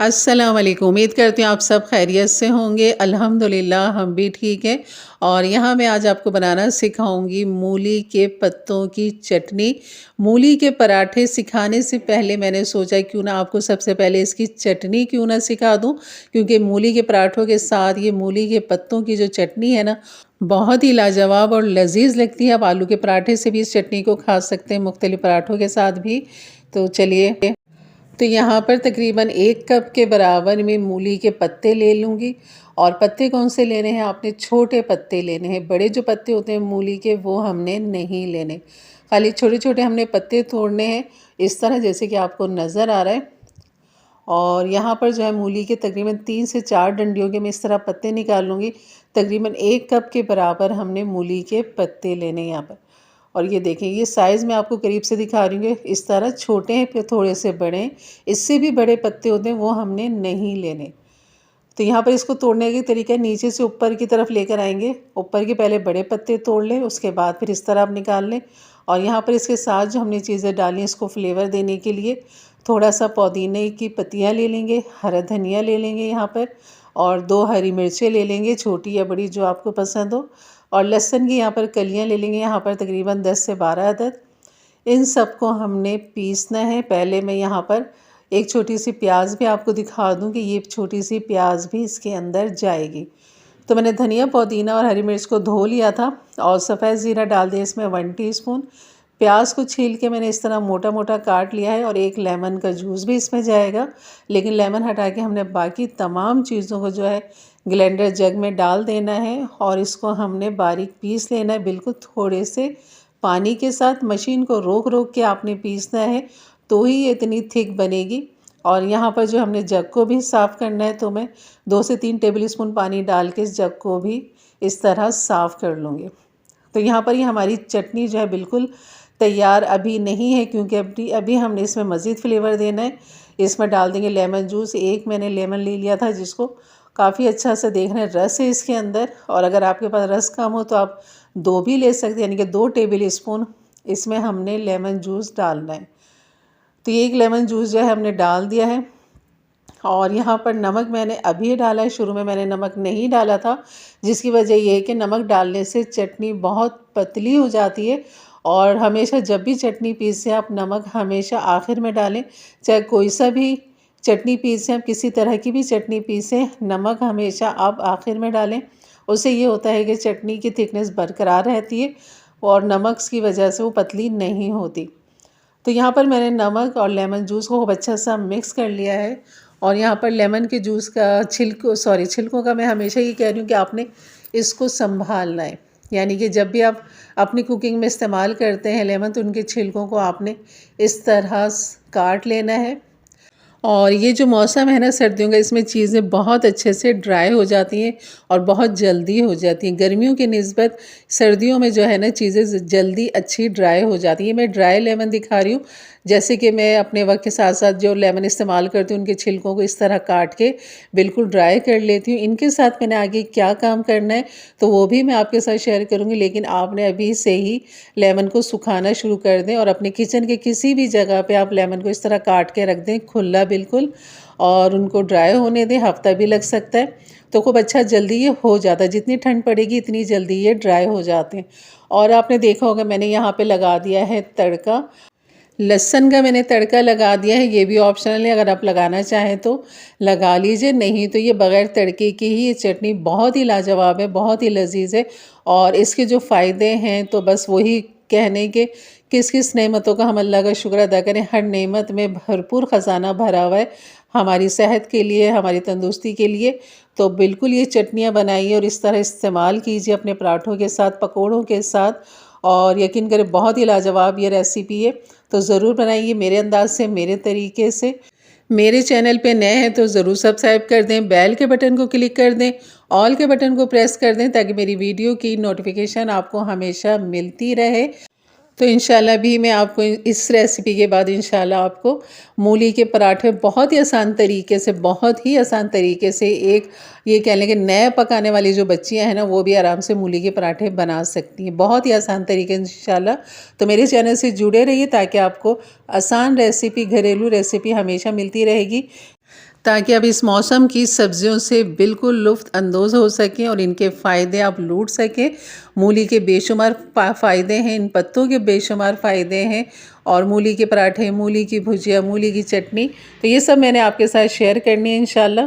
अस्सलाम वालेकुम। उम्मीद करती हूँ आप सब खैरियत से होंगे। अल्हम्दुलिल्लाह हम भी ठीक हैं। और यहाँ मैं आज आपको बनाना सिखाऊंगी मूली के पत्तों की चटनी। मूली के पराठे सिखाने से पहले मैंने सोचा क्यों ना आपको सबसे पहले इसकी चटनी क्यों ना सिखा दूँ, क्योंकि मूली के पराठों के साथ ये मूली के पत्तों की जो चटनी है ना, बहुत ही लाजवाब और लजीज लगती है। आप आलू के पराठे से भी इस चटनी को खा सकते हैं, मुख्तलिफ पराठों के साथ भी। तो चलिए, तो यहाँ पर तकरीबन 1 कप के बराबर में मूली के पत्ते ले लूँगी। और पत्ते कौन से लेने हैं, आपने छोटे पत्ते लेने हैं। बड़े जो पत्ते होते हैं मूली के वो हमने नहीं लेने, खाली छोटे छोटे हमने पत्ते तोड़ने हैं, इस तरह जैसे कि आपको नज़र आ रहा है। और यहाँ पर जो है मूली के तकरीबन 3 से 4 डंडियों के मैं इस तरह पत्ते निकाल लूँगी। तकरीबन 1 कप के बराबर हमने मूली के पत्ते लेने हैं यहाँ पर। और ये देखें, ये साइज़ मैं आपको करीब से दिखा रही हूँ, इस तरह छोटे हैं फिर थोड़े से बड़े हैं। इससे भी बड़े पत्ते होते हैं वो हमने नहीं लेने। तो यहाँ पर इसको तोड़ने का तरीका है, नीचे से ऊपर की तरफ लेकर आएंगे, ऊपर के पहले बड़े पत्ते तोड़ लें, उसके बाद फिर इस तरह आप निकाल लें। और यहाँ पर इसके साथ जो हमने चीज़ें डाली इसको फ्लेवर देने के लिए, थोड़ा सा पुदीने की पत्तियाँ ले लेंगे, हरा धनिया ले लेंगे यहाँ पर, और 2 हरी मिर्चें ले लेंगे, छोटी या बड़ी जो आपको पसंद हो। और लहसुन की यहाँ पर कलियाँ ले लेंगे, यहाँ पर तकरीबन 10 से 12 अदद। इन सबको हमने पीसना है। पहले मैं यहाँ पर एक छोटी सी प्याज भी आपको दिखा दूँ कि ये छोटी सी प्याज भी इसके अंदर जाएगी। तो मैंने धनिया, पुदीना और हरी मिर्च को धो लिया था और सफ़ेद ज़ीरा डाल दिया इसमें 1 टीस्पून। प्याज को छील के मैंने इस तरह मोटा मोटा काट लिया है, और 1 लेमन का जूस भी इसमें जाएगा। लेकिन लेमन हटा के हमने बाकी तमाम चीज़ों को जो है ग्राइंडर जग में डाल देना है, और इसको हमने बारीक पीस लेना है, बिल्कुल थोड़े से पानी के साथ। मशीन को रोक रोक के आपने पीसना है, तो ही ये इतनी थिक बनेगी। और यहाँ पर जो हमने जग को भी साफ़ करना है, तो मैं 2 से 3 टेबल स्पून पानी डाल के इस जग को भी इस तरह साफ़ कर लूँगी। तो यहाँ पर ये हमारी चटनी जो है बिल्कुल तैयार अभी नहीं है, क्योंकि अभी हमने इसमें मज़ीद फ्लेवर देना है। इसमें डाल देंगे लेमन जूस। 1 मैंने लेमन ले लिया था, जिसको काफ़ी अच्छा सा देख रहे हैं रस है इसके अंदर। और अगर आपके पास रस कम हो तो आप 2 भी ले सकते हैं, यानी कि 2 टेबल स्पून इसमें हमने लेमन जूस डालना है। तो ये 1 लेमन जूस जो है हमने डाल दिया है। और यहाँ पर नमक मैंने अभी डाला है, शुरू में मैंने नमक नहीं डाला था, जिसकी वजह ये है कि नमक डालने से चटनी बहुत पतली हो जाती है। और हमेशा जब भी चटनी पीसें आप नमक हमेशा आखिर में डालें, चाहे कोई सा भी चटनी पीसें, आप किसी तरह की भी चटनी पीसें, नमक हमेशा आप आखिर में डालें। उससे ये होता है कि चटनी की थिकनेस बरकरार रहती है, और नमक की वजह से वो पतली नहीं होती। तो यहाँ पर मैंने नमक और लेमन जूस को खूब अच्छा सा मिक्स कर लिया है। और यहाँ पर लेमन के जूस का छिलकों का मैं हमेशा ये कह रही हूँ कि आपने इसको संभालना है, यानी कि जब भी आप अपनी कुकिंग में इस्तेमाल करते हैं लेमन, तो उनके छिलकों को आपने इस तरह काट लेना है। और ये जो मौसम है ना सर्दियों का, इसमें चीज़ें बहुत अच्छे से ड्राई हो जाती हैं और बहुत जल्दी हो जाती हैं। गर्मियों की निस्बत सर्दियों में जो है ना चीज़ें जल्दी अच्छी ड्राई हो जाती हैं। मैं ड्राई लेमन दिखा रही हूँ, जैसे कि मैं अपने वक्त के साथ साथ जो लेमन इस्तेमाल करती हूँ उनके छिलकों को इस तरह काट के बिल्कुल ड्राई कर लेती हूँ। इनके साथ मैंने आगे क्या काम करना है तो वो भी मैं आपके साथ शेयर करूँगी, लेकिन आपने अभी से ही लेमन को सुखाना शुरू कर दें। और अपने किचन के किसी भी जगह पे आप लेमन को इस तरह काट के रख दें खुला बिल्कुल, और उनको ड्राई होने दें। हफ्ता भी लग सकता है, तो खूब अच्छा जल्दी ये हो जाता है। जितनी ठंड पड़ेगी इतनी जल्दी ये ड्राई हो जाते हैं। और आपने देखा होगा मैंने यहाँ पे लगा दिया है तड़का। लहसुन का मैंने तड़का लगा दिया है, ये भी ऑप्शनल है, अगर आप लगाना चाहें तो लगा लीजिए, नहीं तो ये बग़ैर तड़के की ही ये चटनी बहुत ही लाजवाब है, बहुत ही लजीज है। और इसके जो फ़ायदे हैं तो बस वही कहने के किस किस नेमतों का हम अल्लाह का शुक्र अदा करें। हर नेमत में भरपूर ख़जाना भरा हुआ है हमारी सेहत के लिए, हमारी तंदुरुस्ती के लिए। तो बिल्कुल ये चटनियाँ बनाइए और इस तरह इस्तेमाल कीजिए अपने पराठों के साथ, पकौड़ों के साथ, और यकीन करें बहुत ही लाजवाब ये रेसिपी है। तो ज़रूर बनाइए मेरे अंदाज से, मेरे तरीके से। मेरे चैनल पे नए हैं तो ज़रूर सब्सक्राइब कर दें, बेल के बटन को क्लिक कर दें, ऑल के बटन को प्रेस कर दें, ताकि मेरी वीडियो की नोटिफिकेशन आपको हमेशा मिलती रहे। तो इंशाल्लाह भी मैं आपको इस रेसिपी के बाद इंशाल्लाह आपको मूली के पराठे बहुत ही आसान तरीके से, बहुत ही आसान तरीके से, एक ये कह लें कि नए पकाने वाली जो बच्चियां हैं ना वो भी आराम से मूली के पराठे बना सकती हैं, बहुत ही आसान तरीके से इंशाल्लाह। तो मेरे चैनल से जुड़े रहिए ताकि आपको आसान रेसिपी, घरेलू रेसिपी हमेशा मिलती रहेगी। ताकि आप इस मौसम की सब्जियों से बिल्कुल लुफ्त अंदोज़ हो सकें और इनके फ़ायदे आप लूट सकें। मूली के बेशुमार फ़ायदे हैं, इन पत्तों के बेशुमार फ़ायदे हैं और मूली के पराठे, मूली की भुजिया, मूली की चटनी, तो ये सब मैंने आपके साथ शेयर करनी है इंशाल्लाह।